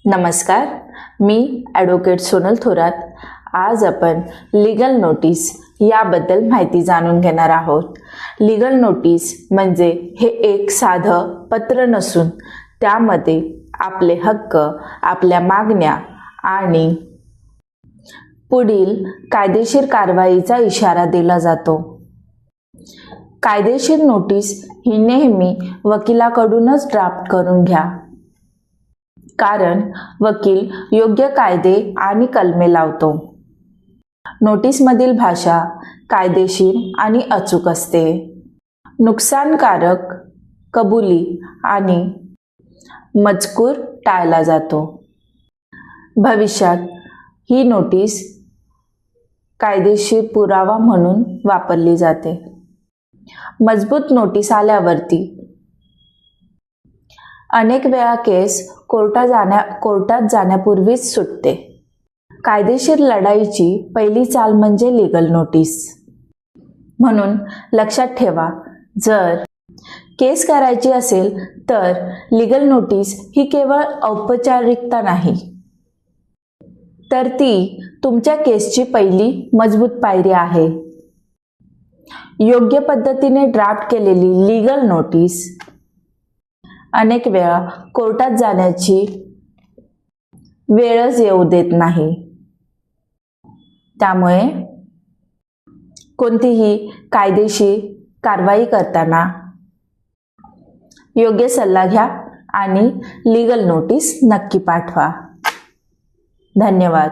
नमस्कार, मी ॲडव्होकेट सोनल थोरात. आज आपण लीगल नोटीस याबद्दल माहिती जाणून घेणार आहोत. लीगल नोटीस म्हणजे हे एक साधं पत्र नसून त्यामध्ये आपले हक्क, आपल्या मागण्या आणि पुढील कायदेशीर कारवाईचा इशारा दिला जातो. कायदेशीर नोटीस ही नेहमी वकिलाकडूनच ड्राफ्ट करून घ्या, कारण वकील योग्य कायदे आणि कलमे लावतो. नोटीसमधील भाषा कायदेशीर आणि अचूक असते. नुकसानकारक कबुली आणि मजकूर टाळला जातो. भविष्यात ही नोटीस कायदेशीर पुरावा म्हणून वापरली जाते. मजबूत नोटीस आल्यावरती अनेक वेळा केस कोर्टात जाण्यापूर्वीच सुटते. कायदेशीर लढाईची पहिली चाल म्हणजे लीगल नोटीस. म्हणून लक्षात ठेवा, जर केस करायची असेल तर लीगल नोटीस ही केवळ औपचारिकता नाही, तर ती तुमच्या केसची पहिली मजबूत पायरी आहे. योग्य पद्धतीने ड्राफ्ट केलेली लीगल नोटीस अनेक वेळा कोर्टात जाण्याची वेळच येऊ देत नाही. त्यामुळे कोणतीही कायदेशीर कारवाई करताना योग्य सल्ला घ्या आणि लीगल नोटीस नक्की पाठवा. धन्यवाद.